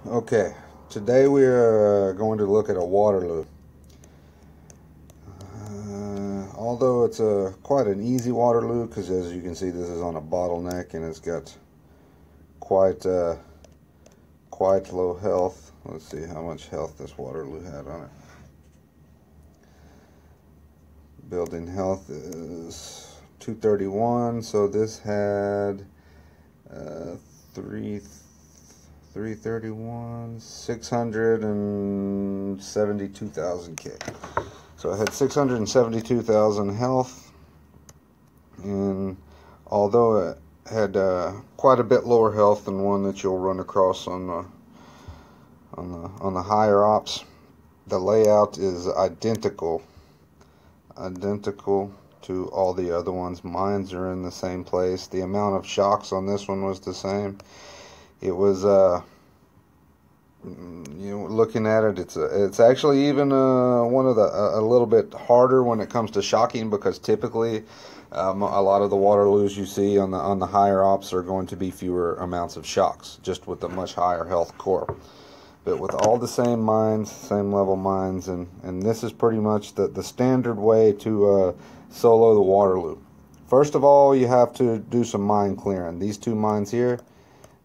Okay, today we are going to look at a Waterloo. Although it's quite an easy Waterloo, because as you can see this is on a bottleneck and it's got quite low health. Let's see how much health this Waterloo had on it. Building health is 231, so this had 331, 672,000 K. So I had 672,000 health, and although it had quite a bit lower health than one that you'll run across on the higher ops, the layout is identical to all the other ones. Mines are in the same place. The amount of shocks on this one was the same. It was looking at it, it's actually even one of the a little bit harder when it comes to shocking, because typically a lot of the Waterloos you see on the higher ops are going to be fewer amounts of shocks, just with a much higher health core. But with all the same mines, same level mines, and this is pretty much the standard way to solo the Waterloo. First of all, you have to do some mine clearing. These two mines here,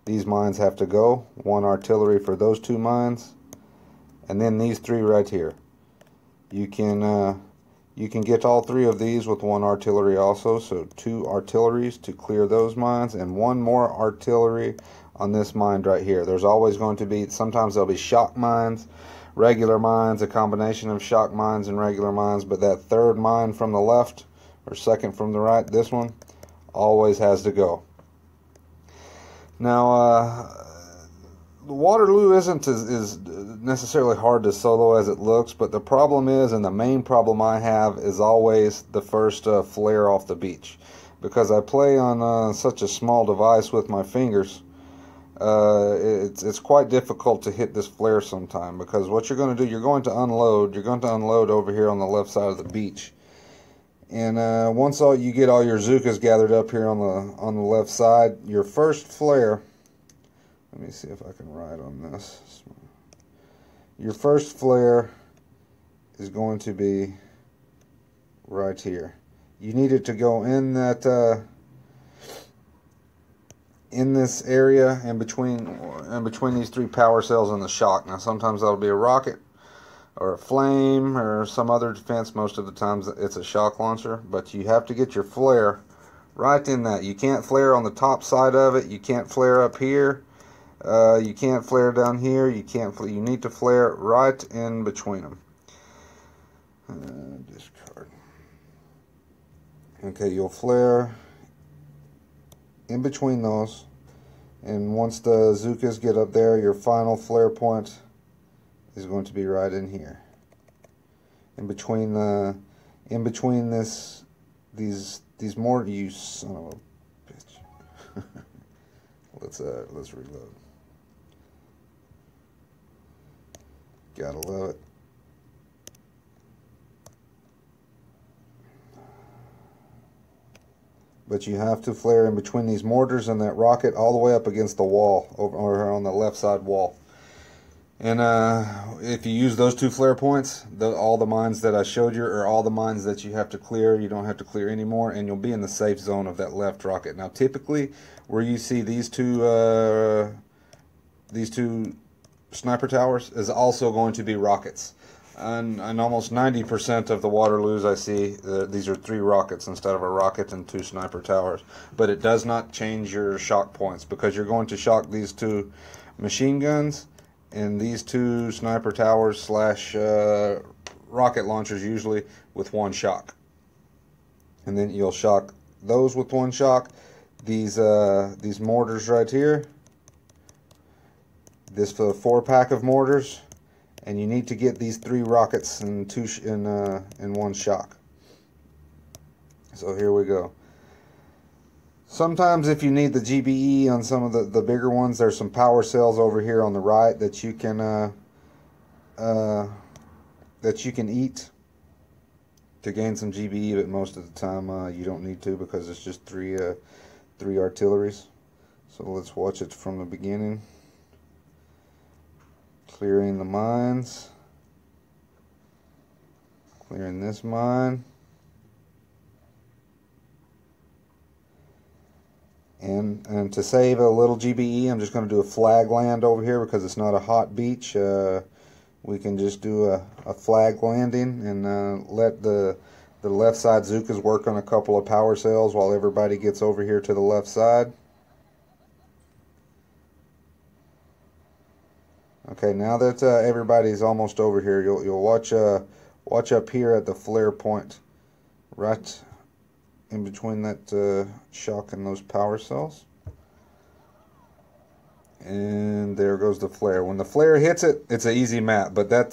these mines have to go. One artillery for those two mines, and then these three right here. You can get all three of these with one artillery also, so two artilleries to clear those mines, and one more artillery on this mine right here. There's always going to be, sometimes there'll be shock mines, regular mines, a combination of shock mines and regular mines, but that third mine from the left, or second from the right, this one, always has to go. Now, the Waterloo isn't as necessarily hard to solo as it looks, but the problem is, and the main problem I have, is always the first flare off the beach. Because I play on such a small device with my fingers, it's quite difficult to hit this flare sometime, because what you're going to do, you're going to unload over here on the left side of the beach. And once you get all your Zookas gathered up here on the left side, your first flare, let me see if I can write on this. Your first flare is going to be right here. You need it to go in that in this area in between these three power cells and the shock. Now sometimes that'll be a rocket or a flame or some other defense. Most of the times it's a shock launcher, but you have to get your flare right in that. You can't flare on the top side of it. You can't flare up here. You can't flare down here. You need to flare right in between them. Discard. Okay, you'll flare in between those, and once the Zookas get up there, your final flare point is going to be right in here. In between these mortar, you son of a bitch. Let's reload. Gotta love it. But you have to flare in between these mortars and that rocket all the way up against the wall, over on the left side wall. And if you use those two flare points, all the mines that I showed you are all the mines that you have to clear. You don't have to clear anymore, and you'll be in the safe zone of that left rocket. Now typically where you see these two sniper towers is also going to be rockets. And almost 90% of the Waterloos I see, these are three rockets instead of a rocket and two sniper towers. But it does not change your shock points, because you're going to shock these two machine guns and these two sniper towers slash rocket launchers usually with one shock. And then you'll shock those with one shock. These mortars right here, this 4-pack of mortars, and you need to get these three rockets in one shock. So here we go. Sometimes if you need the GBE on some of the bigger ones, there's some power cells over here on the right that you can eat to gain some GBE, but most of the time you don't need to, because it's just three artilleries. So let's watch it from the beginning. Clearing the mines. Clearing this mine. And to save a little GBE, I'm just going to do a flag land over here because it's not a hot beach. We can just do a flag landing and let the left side Zookas work on a couple of power cells while everybody gets over here to the left side. Okay, now that everybody's almost over here, you'll watch up here at the flare point, right in between that shock and those power cells. And there goes the flare. When the flare hits it, it's an easy map. But that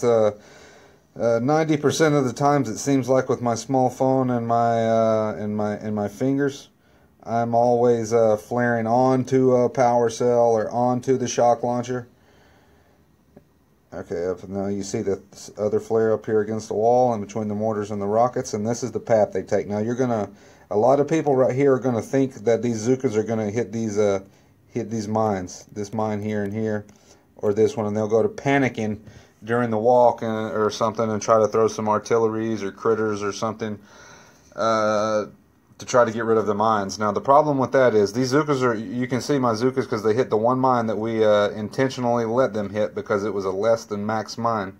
90% of the times, it seems like with my small phone and my fingers, I'm always flaring onto a power cell or onto the shock launcher. Okay, up now you see the other flare up here against the wall and between the mortars and the rockets, and this is the path they take. Now a lot of people right here are gonna think that these Zookas are gonna hit these mines, this mine here and here, or this one, and they'll go to panicking during the walk or something and try to throw some artilleries or critters or something to try to get rid of the mines. Now the problem with that is these Zookas you can see my Zookas because they hit the one mine that we intentionally let them hit because it was a less than max mine.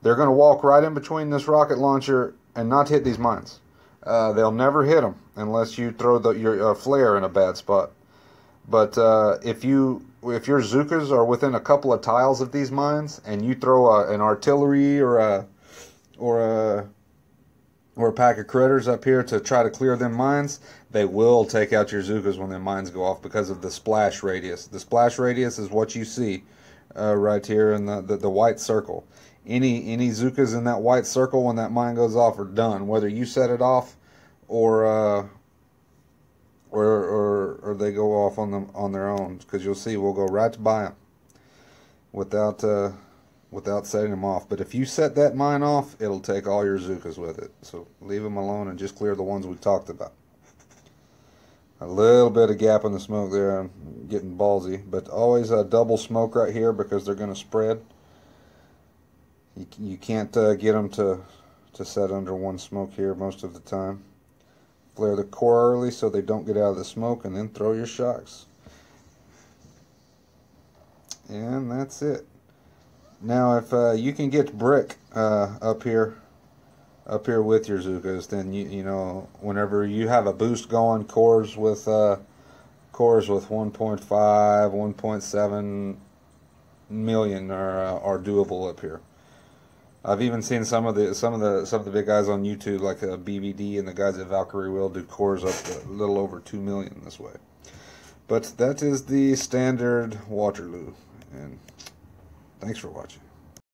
They're going to walk right in between this rocket launcher and not hit these mines. They'll never hit them unless you throw your flare in a bad spot. But if your Zookas are within a couple of tiles of these mines and you throw an artillery or a pack of critters up here to try to clear them mines, they will take out your Zookas when their mines go off because of the splash radius. The splash radius is what you see right here in the white circle. Any Zookas in that white circle when that mine goes off are done, whether you set it off or they go off on their own, because you'll see we'll go right by them without setting them off. But if you set that mine off, it'll take all your Zookas with it. So leave them alone and just clear the ones we talked about. A little bit of gap in the smoke there. I'm getting ballsy, but always a double smoke right here because they're going to spread. You can't get them to set under one smoke here most of the time. Flare the core early so they don't get out of the smoke, and then throw your shocks. And that's it. Now, if you can get brick up here with your Zookas, then you know whenever you have a boost going, cores with 1.5, 1.7 million are doable up here. I've even seen some of the big guys on YouTube, like BBD and the guys at Valkyrie will do cores up to a little over 2 million this way. But that is the standard Waterloo, and thanks for watching.